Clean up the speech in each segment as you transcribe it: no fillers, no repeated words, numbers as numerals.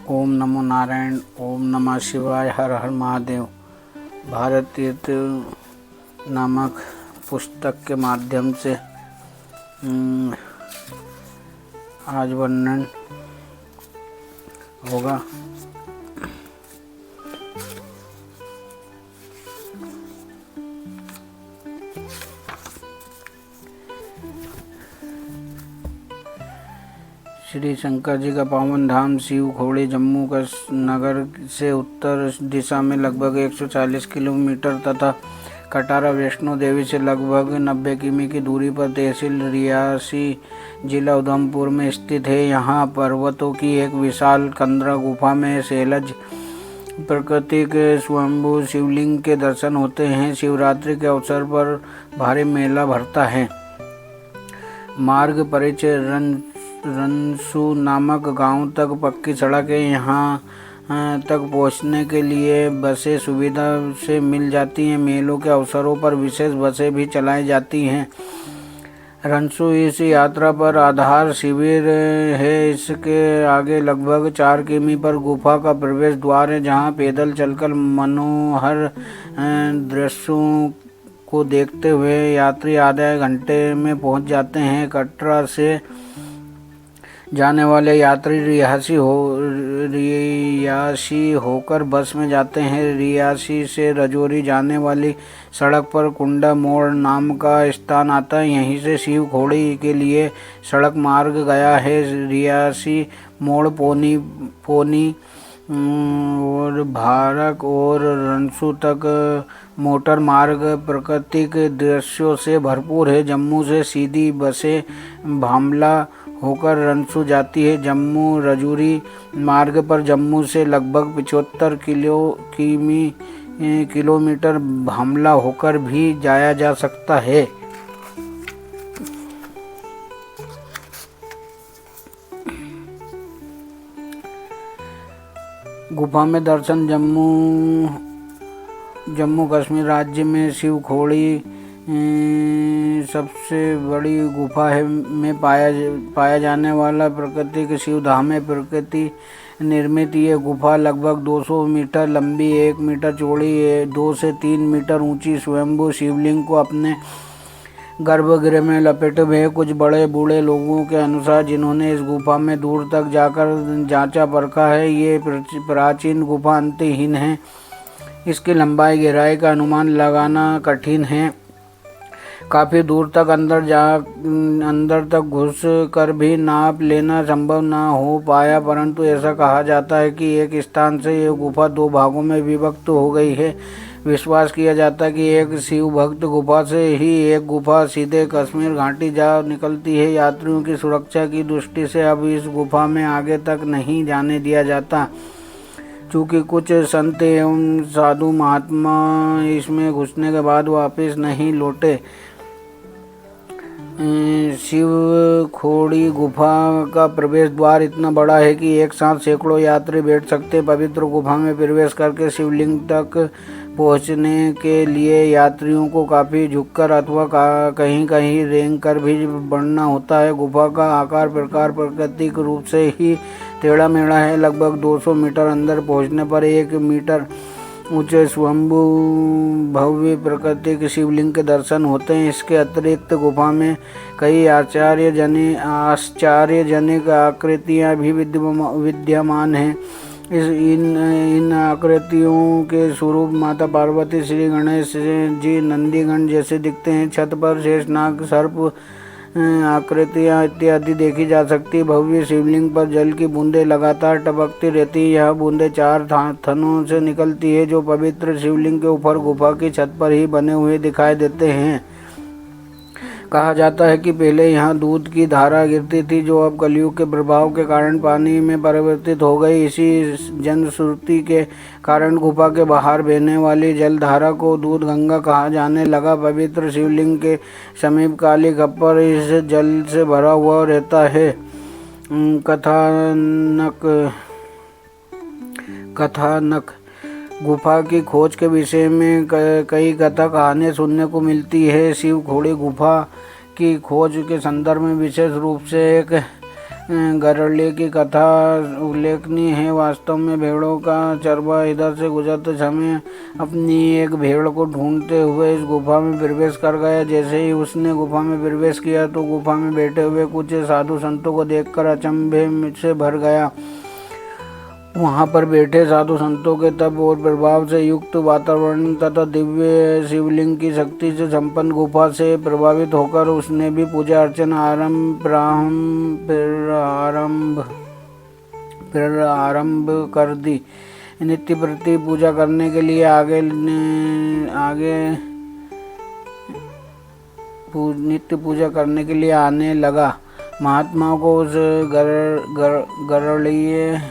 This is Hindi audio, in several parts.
ओम नमो नारायण, ओम नमः शिवाय, हर हर महादेव। भारत तीर्थ नामक पुस्तक के माध्यम से आज वर्णन होगा। श्री शंकर जी का पावन धाम शिव खोड़ी जम्मू नगर से उत्तर दिशा में लगभग 140 किलोमीटर तथा कटारा वैष्णो देवी से लगभग 90 किमी की दूरी पर तहसील रियासी जिला उधमपुर में स्थित है। यहाँ पर्वतों की एक विशाल कंदरा गुफा में शैलज प्राकृतिक स्वयंभू शिवलिंग के दर्शन होते हैं। शिवरात्रि के अवसर पर भारी मेला भरता है। मार्ग परिचय रनसू नामक गांव तक पक्की सड़क है। यहाँ तक पहुंचने के लिए बसें सुविधा से मिल जाती हैं। मेलों के अवसरों पर विशेष बसें भी चलाई जाती हैं। रनसू इस यात्रा पर आधार शिविर है। इसके आगे लगभग 4 किमी पर गुफा का प्रवेश द्वार है, जहाँ पैदल चलकर मनोहर दृश्यों को देखते हुए यात्री आधे घंटे में पहुंच जाते हैं। कटरा से जाने वाले यात्री रियासी होकर बस में जाते हैं। रियासी से रजौरी जाने वाली सड़क पर कुंडा मोड़ नाम का स्थान आता है। यहीं से शिव खोड़ी के लिए सड़क मार्ग गया है। रियासी मोड़ पोनी और भारक और रनसू तक मोटर मार्ग प्राकृतिक दृश्यों से भरपूर है। जम्मू से सीधी बसें भामला होकर रनसू जाती है। जम्मू रजौरी मार्ग पर जम्मू से लगभग 75 किलोमीटर भामला होकर भी जाया जा सकता है। गुफा में दर्शन जम्मू कश्मीर राज्य में शिव खोड़ी सबसे बड़ी गुफा है में पाया जाने वाला प्राकृतिक शिव धाम है। प्रकृति निर्मित ये गुफा लगभग 200 मीटर लंबी, 1 मीटर चौड़ी, 2 से 3 मीटर ऊंची स्वयंभू शिवलिंग को अपने गर्भगृह में लपेटे हुए है। कुछ बड़े बूढ़े लोगों के अनुसार, जिन्होंने इस गुफा में दूर तक जाकर जांचा परखा है, ये प्राचीन गुफा अंतहीन है। इसकी लंबाई गहराई का अनुमान लगाना कठिन है। काफ़ी दूर तक अंदर तक घुस कर भी नाप लेना संभव न हो पाया, परंतु ऐसा कहा जाता है कि एक स्थान से यह गुफा 2 भागों में विभक्त हो गई है। विश्वास किया जाता है कि एक शिव भक्त गुफा से ही एक गुफा सीधे कश्मीर घाटी जा निकलती है। यात्रियों की सुरक्षा की दृष्टि से अब इस गुफा में आगे तक नहीं जाने दिया जाता, चूँकि कुछ संत एवं साधु महात्मा इसमें घुसने के बाद वापस नहीं लौटे। शिव खोड़ी गुफा का प्रवेश द्वार इतना बड़ा है कि एक साथ सैकड़ों यात्री बैठ सकते। पवित्र गुफा में प्रवेश करके शिवलिंग तक पहुंचने के लिए यात्रियों को काफ़ी झुककर अथवा कहीं कहीं रेंग कर भी बढ़ना होता है। गुफा का आकार प्रकार प्राकृतिक रूप से ही टेढ़ा मेढ़ा है। लगभग 200 मीटर अंदर पहुंचने पर 1 मीटर ऊंचे स्वयंभू भव्य प्राकृतिक शिवलिंग के दर्शन होते हैं। इसके अतिरिक्त गुफा में कई आश्चर्यजनक आकृतियां भी विद्यमान हैं। इन आकृतियों के स्वरूप माता पार्वती, श्री गणेश जी, नंदीगण जैसे दिखते हैं। छत पर शेषनाग, सर्प आकृतियाँ इत्यादि देखी जा सकती। भव्य शिवलिंग पर जल की बूंदें लगातार टपकती रहती है। यह बूंदें 4 थनों से निकलती है, जो पवित्र शिवलिंग के ऊपर गुफा की छत पर ही बने हुए दिखाई देते हैं। कहा जाता है कि पहले यहाँ दूध की धारा गिरती थी, जो अब कलयुग के प्रभाव के कारण पानी में परिवर्तित हो गई। इसी जनश्रुति के कारण गुफा के बाहर बहने वाली जलधारा को दूध गंगा कहा जाने लगा। पवित्र शिवलिंग के समीप काली खप्पर इस जल से भरा हुआ रहता है। कथानक गुफा की खोज के विषय में कई कथा कहानियाँ सुनने को मिलती है। शिव खोड़ी गुफा की खोज के संदर्भ में विशेष रूप से एक गरले की कथा उल्लेखनीय है। वास्तव में भेड़ों का चरवाहा इधर से गुजरते समय अपनी एक भेड़ को ढूंढते हुए इस गुफा में प्रवेश कर गया। जैसे ही उसने गुफा में प्रवेश किया तो गुफा में बैठे हुए कुछ साधु संतों को देखकर अचंभे से भर गया। वहां पर बैठे साधु संतों के तप और प्रभाव से युक्त वातावरण तथा दिव्य शिवलिंग की शक्ति से संपन्न गुफा से प्रभावित होकर उसने भी पूजा अर्चना आरंभ कर दी। नित्य प्रति पूजा करने के लिए नित्य पूजा करने के लिए आने लगा। महात्माओं को उस गरड़िए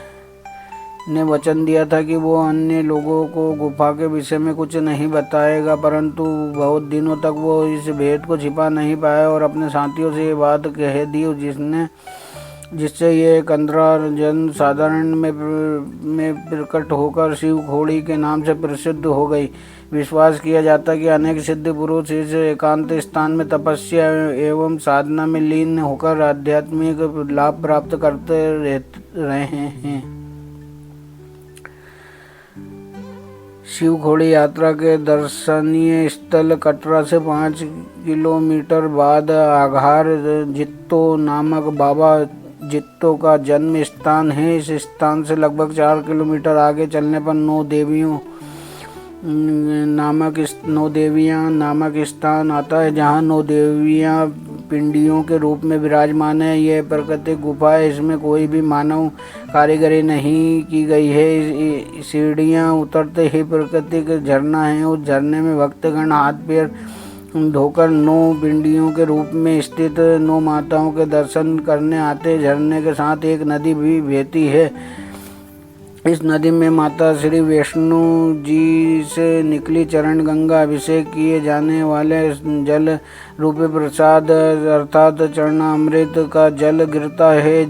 ने वचन दिया था कि वो अन्य लोगों को गुफा के विषय में कुछ नहीं बताएगा, परंतु बहुत दिनों तक वो इस भेद को छिपा नहीं पाया और अपने साथियों से ये बात कह दी, जिससे ये 15 जन साधारण में प्रकट होकर शिव खोड़ी के नाम से प्रसिद्ध हो गई। विश्वास किया जाता है कि अनेक सिद्ध पुरुष इस एकांत स्थान में तपस्या एवं साधना में लीन होकर आध्यात्मिक लाभ प्राप्त करते रहे हैं। शिव खोड़ी यात्रा के दर्शनीय स्थल कटरा से 5 किलोमीटर बाद आघार जित्तो नामक बाबा जित्तो का जन्म स्थान है। इस स्थान से लगभग 4 किलोमीटर आगे चलने पर नौ देवियां नामक स्थान आता है, जहां 9 देवियां पिंडियों के रूप में विराजमान है। यह प्राकृतिक गुफा है, इसमें कोई भी मानव कारीगरी नहीं की गई है। सीढ़ियां उतरते ही प्राकृतिक झरना है। उस झरने में भक्तगण हाथ पैर धोकर 9 पिंडियों के रूप में स्थित 9 माताओं के दर्शन करने आते। झरने के साथ एक नदी भी बहती है। इस नदी में माता श्री वैष्णो जी से निकली चरण गंगा अभिषेक किए जाने वाले जल रूपी प्रसाद अर्थात चरणामृत का जल गिरता है,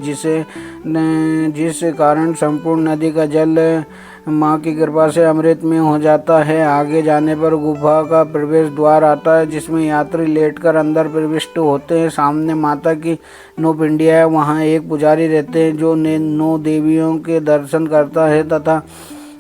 जिस कारण संपूर्ण नदी का जल माँ की कृपा से अमृत में हो जाता है। आगे जाने पर गुफा का प्रवेश द्वार आता है, जिसमें यात्री लेटकर अंदर प्रविष्ट होते हैं। सामने माता की 9 पिंडियाँ है। वहाँ एक पुजारी रहते हैं जो 9 देवियों के दर्शन करता है तथा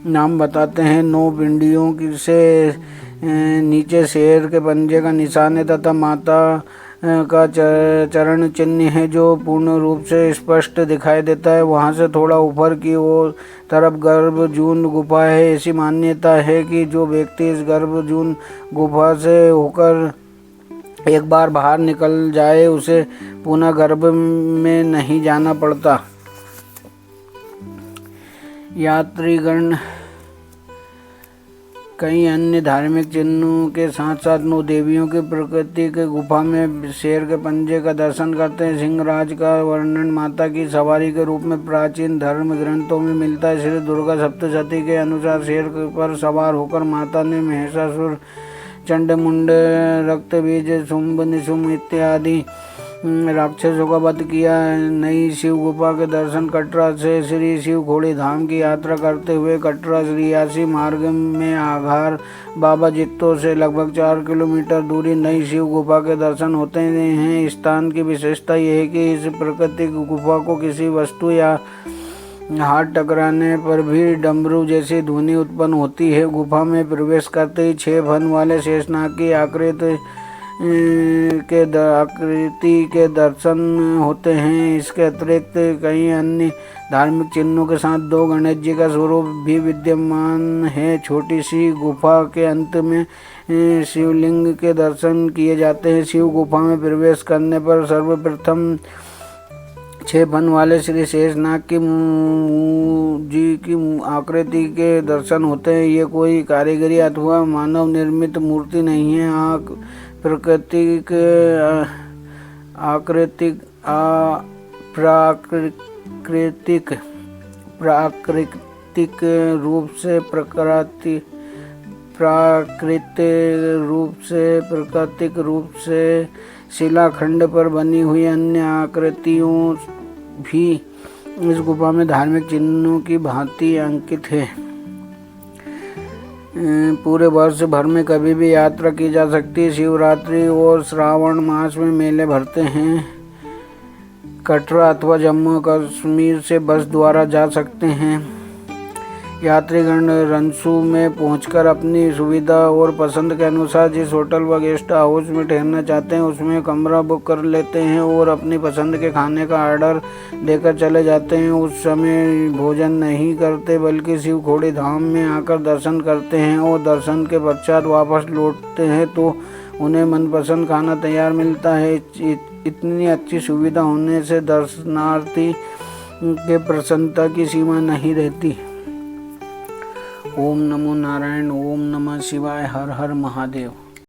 नाम बताते हैं। 9 पिंडियों से नीचे शेर के पंजे का निशान है तथा माता का चरण चिन्ह है जो पूर्ण रूप से स्पष्ट दिखाई देता है। वहाँ से थोड़ा ऊपर की ओर तरफ गर्भजून गुफा है। ऐसी मान्यता है कि जो व्यक्ति इस गर्भजून गुफा से होकर एक बार बाहर निकल जाए उसे पुनः गर्भ में नहीं जाना पड़ता। यात्रीगण कई अन्य धार्मिक चिन्हों के साथ साथ 9 देवियों की प्रकृति के गुफा में शेर के पंजे का दर्शन करते हैं। सिंहराज का वर्णन माता की सवारी के रूप में प्राचीन धर्म ग्रंथों में मिलता है। श्री दुर्गा सप्तशती के अनुसार शेर पर सवार होकर माता ने महिषासुर, चंडमुंड, रक्तबीज, शुंभ निशुंभ इत्यादि राक्षसों का वध किया। नई शिव गुफा के दर्शन कटरा से श्री शिव खोड़ी धाम की यात्रा करते हुए कटरा रियासी मार्ग में आघार बाबा जित्तो से लगभग 4 किलोमीटर दूरी नई शिव गुफा के दर्शन होते हैं। स्थान की विशेषता यह है कि इस प्राकृतिक गुफा को किसी वस्तु या हाथ टकराने पर भी डमरू जैसी ध्वनि उत्पन्न होती है। गुफा में प्रवेश करते ही 6 फन वाले शेषनाग की आकृति के दर्शन होते हैं। इसके अतिरिक्त कई अन्य धार्मिक चिन्हों के साथ 2 गणेश जी का स्वरूप भी विद्यमान है। छोटी सी गुफा के अंत में शिवलिंग के दर्शन किए जाते हैं। शिव गुफा में प्रवेश करने पर सर्वप्रथम 6 फन वाले श्री शेषनाग की आकृति के दर्शन होते हैं। ये कोई कारीगरी अथवा मानव निर्मित मूर्ति नहीं है। प्राकृतिक रूप से शिलाखंड पर बनी हुई अन्य आकृतियों भी इस गुफा में धार्मिक चिन्हों की भांति अंकित है। पूरे वर्ष भर में कभी भी यात्रा की जा सकती है। शिवरात्रि और श्रावण मास में मेले भरते हैं। कटरा अथवा जम्मू कश्मीर से बस द्वारा जा सकते हैं। यात्रीगण रनसू में पहुंचकर अपनी सुविधा और पसंद के अनुसार जिस होटल व गेस्ट हाउस में ठहरना चाहते हैं उसमें कमरा बुक कर लेते हैं और अपनी पसंद के खाने का ऑर्डर देकर चले जाते हैं। उस समय भोजन नहीं करते बल्कि शिवखोड़ी धाम में आकर दर्शन करते हैं और दर्शन के पश्चात वापस लौटते हैं तो उन्हें मनपसंद खाना तैयार मिलता है। इतनी अच्छी सुविधा होने से दर्शनार्थी के प्रसन्नता की सीमा नहीं रहती। ओम नमो नारायण, ओम नमः शिवाय, हर हर महादेव।